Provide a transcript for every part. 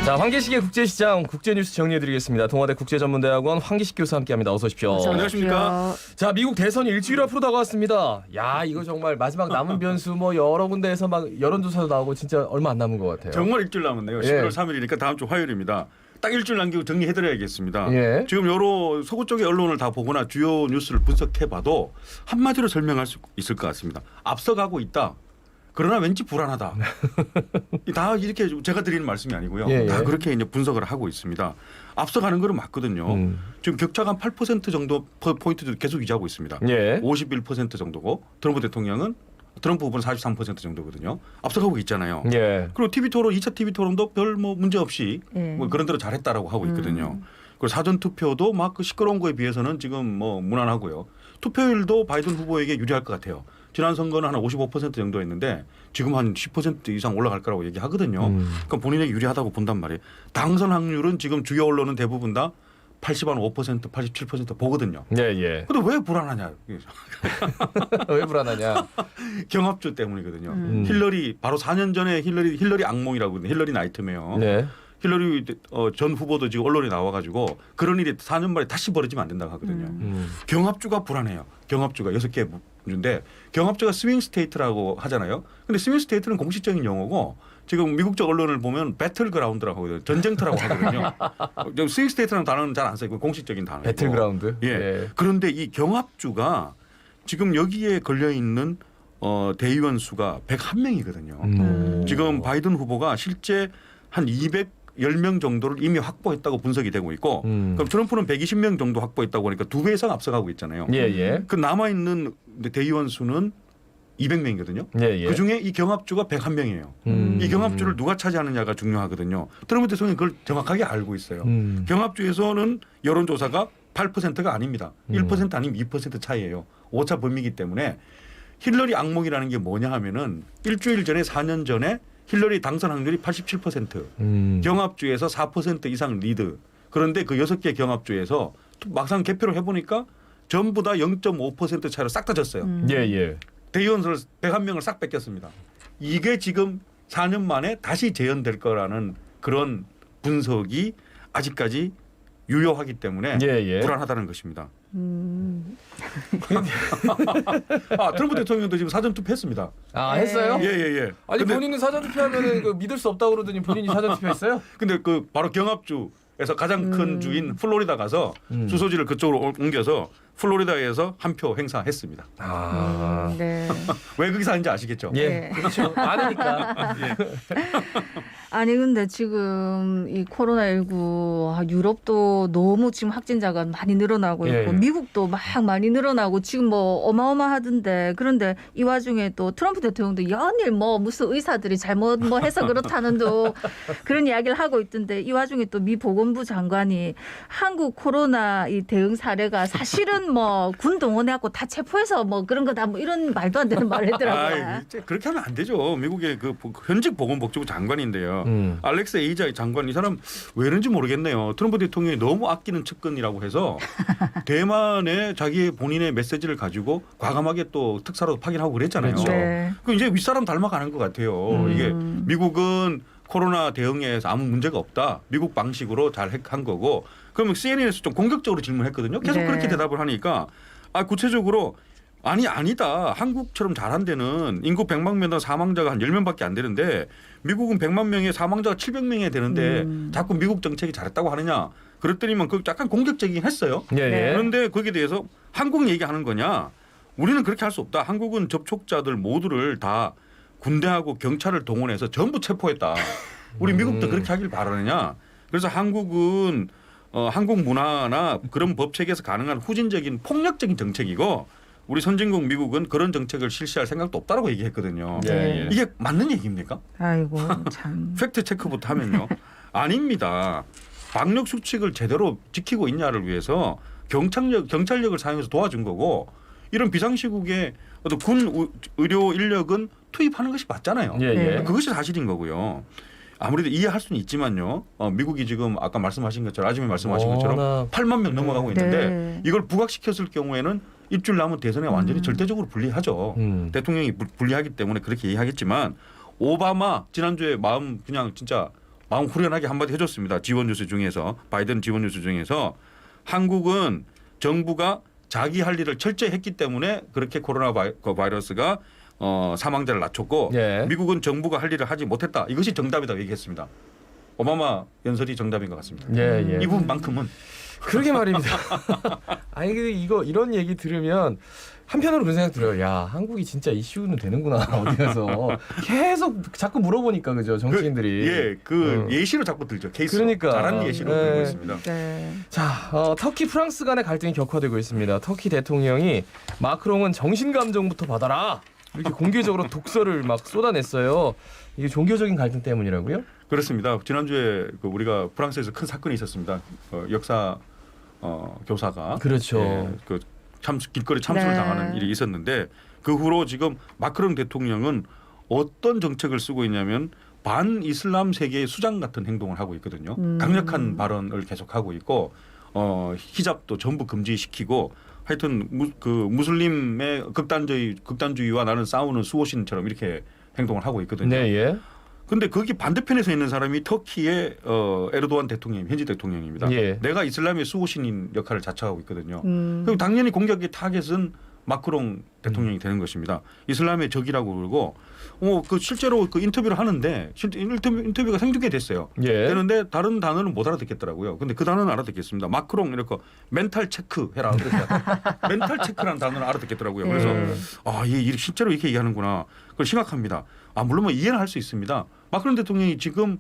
자, 황기식의 국제시장 국제뉴스 정리해드리겠습니다. 동아대 국제전문대학원 황기식 교수 함께합니다. 어서 오십시오. 안녕하십니까. 자, 미국 대선이 일주일 앞으로 다가왔습니다. 야, 이거 정말 마지막 남은 변수 뭐 여러 군데에서 막 여론조사도 나오고 진짜 얼마 안 남은 것 같아요. 정말 일주일 남았네요. 11월 3일이니까 다음 주 화요일입니다. 딱 일주일 남기고 정리해드려야겠습니다. 예. 지금 여러 서구 쪽의 언론을 다 보거나 주요 뉴스를 분석해봐도 한마디로 설명할 수 있을 것 같습니다. 앞서가고 있다. 그러나 왠지 불안하다. 다 이렇게 제가 드리는 말씀이 아니고요. 예, 예. 다 그렇게 이제 분석을 하고 있습니다. 앞서가는 거는 맞거든요. 지금 격차가 한 8% 정도 포인트 계속 유지하고 있습니다. 예. 51% 정도고 트럼프 대통령은 트럼프 후보는 43% 정도거든요. 앞서가고 있잖아요. 예. 그리고 TV 토론, 2차 TV 토론도 별 뭐 문제 없이 네. 뭐 그런 대로 잘했다라고 하고 있거든요. 그리고 사전 투표도 막 그 시끄러운 거에 비해서는 지금 뭐 무난하고요. 투표율도 바이든 후보에게 유리할 것 같아요. 지난 선거는 한 55% 정도였는데 지금 한 10% 이상 올라갈 거라고 얘기하거든요. 그러니까 본인에게 유리하다고 본단 말이에요. 당선 확률은 지금 주요 언론은 대부분 다 85%, 87% 보거든요. 예, 예. 근데 왜 불안하냐? 왜 불안하냐? 경합주 때문이거든요. 힐러리 바로 4년 전에 힐러리 악몽이라고 하거든요. 힐러리 나이트메어. 네. 힐러리 전 후보도 지금 언론에 나와가지고 그런 일이 4년 만에 다시 벌어지면 안 된다고 하거든요. 경합주가 불안해요. 경합주가 6개 주인데 경합주가 스윙 스테이트라고 하잖아요. 근데 스윙 스테이트는 공식적인 용어고 지금 미국적 언론을 보면 배틀그라운드라고 하거든요. 전쟁터라고 하거든요. 스윙 스테이트라는 단어는 잘 안 써요. 공식적인 단어고. 배틀그라운드. 예. 예. 그런데 이 경합주가 지금 여기에 걸려 있는 대의원 수가 101명이거든요. 지금 바이든 후보가 실제 한 210명 정도를 이미 확보했다고 분석이 되고 있고 그럼 트럼프는 120명 정도 확보했다고 하니까 2배 이상 앞서가고 있잖아요. 예, 예. 그 남아있는 대의원 수는 200명이거든요. 예, 예. 그중에 이 경합주가 101명이에요. 이 경합주를 누가 차지하느냐가 중요하거든요. 트럼프 대통령이 그걸 정확하게 알고 있어요. 경합주에서는 여론조사가 8%가 아닙니다. 1% 아니면 2% 차이예요. 오차 범위이기 때문에 힐러리 악몽이라는 게 뭐냐 하면은 일주일 전에 4년 전에 힐러리 당선 확률이 87%. 경합주에서 4% 이상 리드. 그런데 그 6개 경합주에서 막상 개표를 해보니까 전부 다 0.5% 차이로 싹 다 졌어요. 예, 예. 대의원을 101명을 싹 뺏겼습니다. 이게 지금 4년 만에 다시 재현될 거라는 그런 분석이 아직까지 유효하기 때문에 예, 예. 불안하다는 것입니다. 트럼프 대통령도 지금 사전 투표했습니다. 아, 했어요? 예. 아니, 근데, 본인은 사전 투표하면은 그 믿을 수 없다고 그러더니 본인이 사전 투표했어요? 근데 그 바로 경합주에서 가장 큰 주인 플로리다 가서 주소지를 그쪽으로 옮겨서 플로리다에서 한 표 행사했습니다. 아. 네. 왜 거기 사는지 아시겠죠? 예. 네. 그렇죠. 많으니까. 아니 근데 지금 이 코로나19 유럽도 너무 지금 확진자가 많이 늘어나고 있고 예. 미국도 막 많이 늘어나고 지금 뭐 어마어마하던데 그런데 이 와중에 또 트럼프 대통령도 연일 뭐 무슨 의사들이 잘못 뭐 해서 그렇다는 또 그런 이야기를 하고 있던데 이 와중에 또 미 보건부 장관이 한국 코로나 이 대응 사례가 사실은 뭐 군 동원해갖고 다 체포해서 뭐 그런 거다 뭐 이런 말도 안 되는 말을 했더라고요. 그렇게 하면 안 되죠. 미국의 그 현직 보건복지부 장관인데요. 알렉스 에이자 장관 이 사람 왜 이런지 모르겠네요. 트럼프 대통령이 너무 아끼는 측근이라고 해서 대만에 자기 본인의 메시지를 가지고 과감하게 또 특사로 파견하고 그랬잖아요. 그렇죠. 네. 그 이제 윗사람 닮아가는 것 같아요. 이게 미국은 코로나 대응에서 아무 문제가 없다. 미국 방식으로 잘 한 거고. 그러면 CNN에서 좀 공격적으로 질문했거든요. 계속 네. 그렇게 대답을 하니까 구체적으로 아니다. 한국처럼 잘한 데는 인구 100만 명당 사망자가 한 10명밖에 안 되는데 미국은 100만 명에 사망자가 700명이 되는데 자꾸 미국 정책이 잘했다고 하느냐. 그랬더니만 그 약간 공격적이긴 했어요. 예, 예. 그런데 거기에 대해서 한국 얘기하는 거냐. 우리는 그렇게 할 수 없다. 한국은 접촉자들 모두를 다 군대하고 경찰을 동원해서 전부 체포했다. 우리 미국도 그렇게 하길 바라느냐. 그래서 한국은 한국 문화나 그런 법 체계에서 가능한 후진적인 폭력적인 정책이고 우리 선진국 미국은 그런 정책을 실시할 생각도 없다라고 얘기했거든요. 예, 예. 이게 맞는 얘기입니까? 아이고 참. 팩트 체크부터 하면요. 아닙니다. 방역 수칙을 제대로 지키고 있냐를 위해서 경찰력을 사용해서 도와준 거고 이런 비상시국에 어떤 군 의료 인력은 투입하는 것이 맞잖아요. 예, 예. 그것이 사실인 거고요. 아무래도 이해할 수는 있지만요. 미국이 지금 아까 말씀하신 것처럼 아침에 말씀하신 것처럼 8만 명 넘어가고 있는데 네. 이걸 부각시켰을 경우에는 일주일 남은 대선에 완전히 절대적으로 불리하죠. 대통령이 불리하기 때문에 그렇게 이해하겠지만 오바마 지난주에 마음 그냥 진짜 마음 후련하게 한마디 해줬습니다. 지원 뉴스 중에서 바이든 지원 뉴스 중에서 한국은 정부가 자기 할 일을 철저히 했기 때문에 그렇게 코로나 바이러스가 사망자를 낮췄고 예. 미국은 정부가 할 일을 하지 못했다. 이것이 정답이라고 얘기했습니다. 오바마 연설이 정답인 것 같습니다. 예, 예. 이 부분만큼은 그러게 말입니다. 아니 이거 이런 얘기 들으면 한편으로 그런 생각 들어요. 야 한국이 진짜 이슈는 되는구나 어디에서 계속 자꾸 물어보니까 그죠 정치인들이. 예시로 자꾸 들죠. 케이스. 그러니까. 잘하는 예시로 네. 들고 있습니다. 네. 자 터키 프랑스 간의 갈등이 격화되고 있습니다. 터키 대통령이 마크롱은 정신 감정부터 받아라 이렇게 공개적으로 독서를 막 쏟아냈어요. 이게 종교적인 갈등 때문이라고요? 그렇습니다. 지난주에 우리가 프랑스에서 큰 사건이 있었습니다. 역사 교사가 그렇죠. 길거리 참수를 네. 당하는 일이 있었는데 그 후로 지금 마크롱 대통령은 어떤 정책을 쓰고 있냐면 반이슬람 세계의 수장 같은 행동을 하고 있거든요. 강력한 발언을 계속하고 있고 히잡도 전부 금지시키고 하여튼 무슬림의 극단주의와 나는 싸우는 수호신처럼 이렇게 행동을 하고 있거든요. 네, 예. 근데 거기 반대편에서 있는 사람이 터키의 에르도안 대통령, 현지 대통령입니다. 예. 내가 이슬람의 수호신인 역할을 자처하고 있거든요. 그럼 당연히 공격의 타겟은 마크롱 대통령이 되는 것입니다. 이슬람의 적이라고 그러고 실제로 인터뷰를 하는데 인터뷰가 생중계됐어요. 예. 되는데 다른 단어는 못 알아듣겠더라고요. 근데 그 단어는 알아듣겠습니다. 마크롱 이렇게 멘탈 체크 해라. 멘탈 체크라는 단어는 알아듣겠더라고요. 그래서 실제로 이렇게 얘기하는구나. 그걸 심각합니다. 물론 이해는 할 수 있습니다. 마크롱 대통령이 지금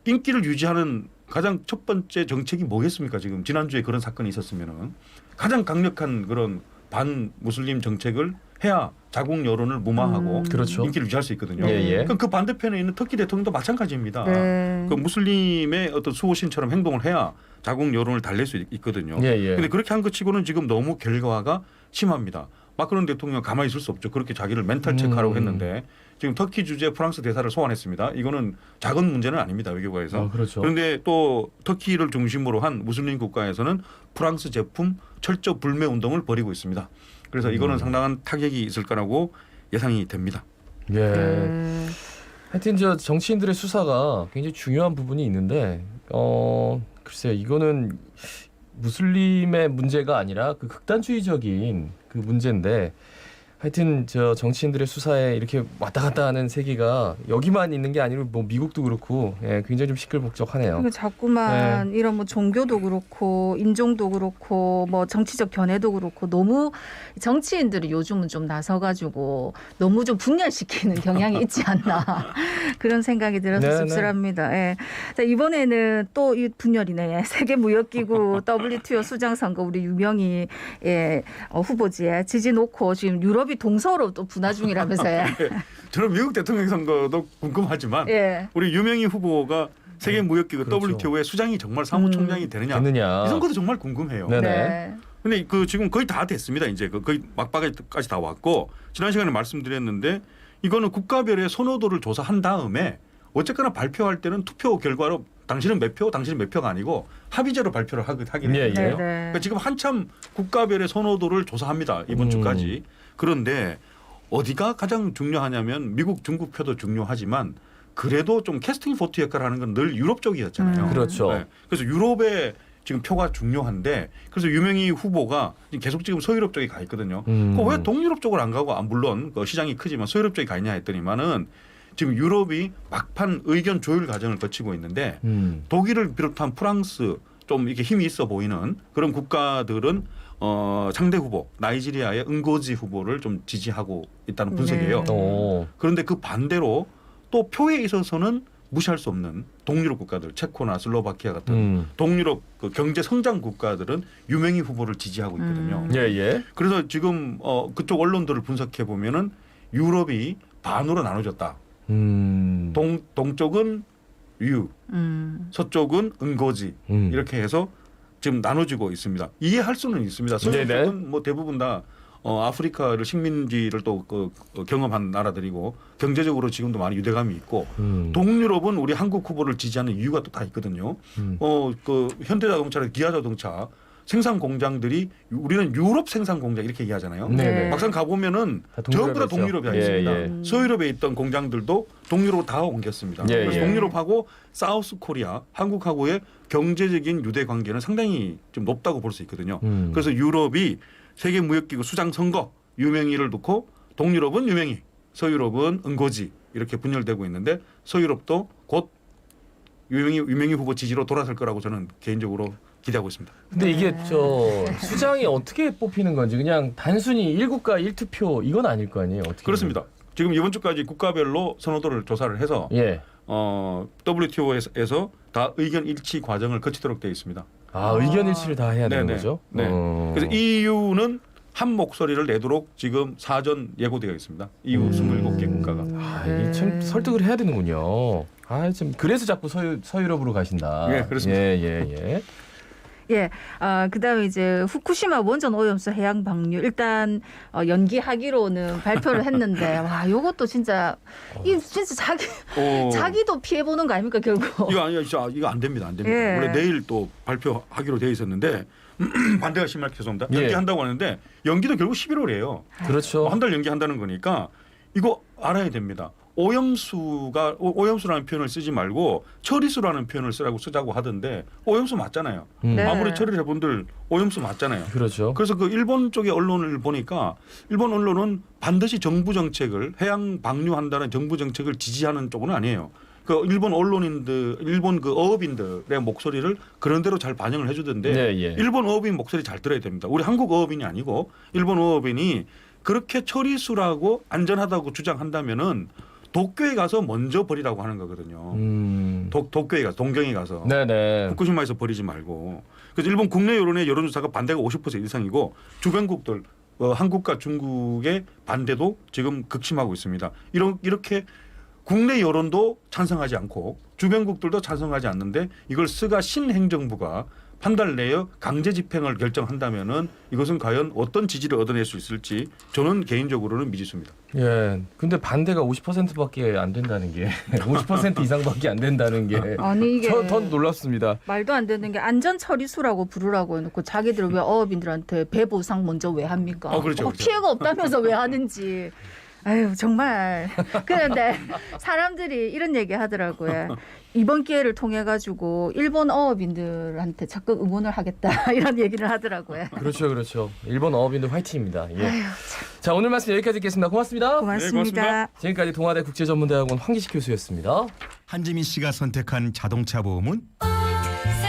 인기를 유지하는 가장 첫 번째 정책이 뭐겠습니까? 지금 지난주에 그런 사건이 있었으면은 가장 강력한 그런 반무슬림 정책을 해야 자국 여론을 무마하고 그렇죠. 인기를 유지할 수 있거든요. 예, 예. 그럼 그 반대편에 있는 터키 대통령도 마찬가지입니다. 네. 그 무슬림의 어떤 수호신처럼 행동을 해야 자국 여론을 달랠 수 있거든요. 예, 예. 그런데 그렇게 한 것 치고는 지금 너무 결과가 심합니다. 마크롱 대통령 가만히 있을 수 없죠. 그렇게 자기를 멘탈 체크하라고 했는데 지금 터키 주재 프랑스 대사를 소환했습니다. 이거는 작은 문제는 아닙니다. 외교관에서. 그렇죠. 그런데 또 터키를 중심으로 한 무슬림 국가에서는 프랑스 제품 철저 불매 운동을 벌이고 있습니다. 그래서 이거는 상당한 타격이 있을 거라고 예상이 됩니다. 예. 하여튼 정치인들의 수사가 굉장히 중요한 부분이 있는데 글쎄요 이거는 무슬림의 문제가 아니라 그 극단주의적인 그 문제인데 하여튼 정치인들의 수사에 이렇게 왔다 갔다 하는 세계가 여기만 있는 게 아니고 뭐 미국도 그렇고 굉장히 좀 시끌벅적하네요. 그러니까 자꾸만 이런 뭐 종교도 그렇고 인종도 그렇고 뭐 정치적 견해도 그렇고 너무 정치인들이 요즘은 좀 나서가지고 너무 좀 분열시키는 경향이 있지 않나 그런 생각이 들어서 네네. 씁쓸합니다. 예. 자, 이번에는 또 이 분열이네. 세계무역기구 WTO 수장선거 우리 유명희 후보지에 지지 놓고 지금 유럽이 동서로 또 분화 중이라면서요. 저는 미국 대통령 선거도 궁금하지만 예. 우리 유명희 후보가 세계무역기구 그렇죠. WTO의 수장이 정말 사무총장이 되느냐 이 선거도 정말 궁금해요. 네네. 네. 근데 지금 거의 다 됐습니다. 이제 거의 막바지까지 다 왔고 지난 시간에 말씀드렸는데 이거는 국가별의 선호도를 조사한 다음에 어쨌거나 발표할 때는 투표 결과로 당신은 몇 표, 당신은 몇 표가 아니고 합의제로 발표를 하게 예, 돼요. 예. 그러니까 지금 한참 국가별의 선호도를 조사합니다. 이번 주까지. 그런데 어디가 가장 중요하냐면 미국, 중국 표도 중요하지만 그래도 좀 캐스팅 보트 역할을 하는 건 늘 유럽 쪽이었잖아요. 그렇죠. 네. 그래서 유럽의 지금 표가 중요한데 그래서 유명희 후보가 계속 지금 서유럽 쪽에 가 있거든요. 왜 동유럽 쪽으로 안 가고 물론 그 시장이 크지만 서유럽 쪽에 가 있냐 했더니만은 지금 유럽이 막판 의견 조율 과정을 거치고 있는데 독일을 비롯한 프랑스 좀 이렇게 힘이 있어 보이는 그런 국가들은 상대 후보 나이지리아의 응고지 후보를 좀 지지하고 있다는 분석이에요. 오. 그런데 그 반대로 또 표에 있어서는 무시할 수 없는 동유럽 국가들 체코나 슬로바키아 같은 동유럽 그 경제 성장 국가들은 유명희 후보를 지지하고 있거든요. 예. 그래서 지금 그쪽 언론들을 분석해 보면은 유럽이 반으로 나눠졌다. 동쪽은 서쪽은 응고지 이렇게 해서 지금 나눠지고 있습니다. 이해할 수는 있습니다. 서쪽은 뭐 대부분 다 아프리카를 식민지를 또 경험한 나라들이고 경제적으로 지금도 많이 유대감이 있고 동유럽은 우리 한국 후보를 지지하는 이유가 또 다 있거든요. 그 현대자동차나 기아자동차 생산 공장들이 우리는 유럽 생산 공장 이렇게 얘기하잖아요. 네. 막상 가보면은 다 전부 다 동유럽에 동유럽에 있죠. 있습니다. 예, 예. 서유럽에 있던 공장들도 동유럽으로 다 옮겼습니다. 예, 그래서 예. 동유럽하고 사우스 코리아, 한국하고의 경제적인 유대 관계는 상당히 좀 높다고 볼 수 있거든요. 그래서 유럽이 세계 무역기구 수장 선거 유명희를 놓고 동유럽은 유명희, 서유럽은 은고지 이렇게 분열되고 있는데 서유럽도 곧 유명희 후보 지지로 돌아설 거라고 저는 개인적으로 기대하고 있습니다. 근데 이게 저 수장이 어떻게 뽑히는 건지 그냥 단순히 1국가 1투표 이건 아닐 거 아니에요? 어떻게 그렇습니다. 지금 이번 주까지 국가별로 선호도를 조사를 해서 예. WTO에서 다 의견 일치 과정을 거치도록 되어 있습니다. 아, 의견 일치를 다 해야 되는 네네. 거죠? 네. 그래서 EU는 한 목소리를 내도록 지금 사전 예고되어 있습니다. EU 27개 국가가. 아, 이게 참 설득을 해야 되는군요. 아, 좀 그래서 자꾸 서유럽으로 가신다. 예, 그렇습니다. 예. 예, 그다음에 이제 후쿠시마 원전 오염수 해양 방류 일단 연기하기로는 발표를 했는데 와, 요것도 진짜 이 진짜 자기도 피해 보는 거 아닙니까 결국? 이거 안 됩니다. 안 됩니다. 예. 원래 내일 또 발표하기로 되어 있었는데 반대가 심하게 죄송합니다. 예. 연기한다고 하는데 연기도 결국 11월이에요. 그렇죠. 한 달 연기한다는 거니까 이거 알아야 됩니다. 오염수라는 표현을 쓰지 말고 처리수라는 표현을 쓰자고 하던데 오염수 맞잖아요. 네. 아무리 처리를 해본들 오염수 맞잖아요. 그렇죠. 그래서 그 일본 쪽의 언론을 보니까 일본 언론은 반드시 정부 정책을 해양 방류한다는 정부 정책을 지지하는 쪽은 아니에요. 그 일본 언론인들, 일본 그 어업인들의 목소리를 그런 대로 잘 반영을 해주던데 네, 예. 일본 어업인 목소리 잘 들어야 됩니다. 우리 한국 어업인이 아니고 일본 어업인이 그렇게 처리수라고 안전하다고 주장한다면은 도쿄에 가서 먼저 버리라고 하는 거거든요. 도쿄에 가서 동경에 가서 네네. 후쿠시마에서 버리지 말고. 그래서 일본 국내 여론의 여론조사가 반대가 50% 이상이고 주변국들 한국과 중국의 반대도 지금 극심하고 있습니다. 이렇게 국내 여론도 찬성하지 않고 주변국들도 찬성하지 않는데 이걸 스가 신행정부가 한 달 내에 강제 집행을 결정한다면은 이것은 과연 어떤 지지를 얻어낼 수 있을지 저는 개인적으로는 미지수입니다. 예. 근데 반대가 50%밖에 안 된다는 게 50% 이상밖에 안 된다는 게 아니 이게 더 놀랍습니다. 말도 안 되는 게 안전 처리수라고 부르라고 해놓고 자기들 왜 어업인들한테 배 보상 먼저 왜 합니까? 그렇죠. 피해가 없다면서 왜 하는지. 아유 정말. 그런데 사람들이 이런 얘기 하더라고요. 이번 기회를 통해 가지고 일본 어업인들한테 적극 응원을 하겠다 이런 얘기를 하더라고요. 그렇죠. 일본 어업인들 화이팅입니다. 예. 아유, 자, 오늘 말씀 여기까지 듣겠습니다. 고맙습니다. 고맙습니다. 네, 고맙습니다. 지금까지 동아대 국제전문대학원 황기식 교수였습니다. 한지민 씨가 선택한 자동차 보험은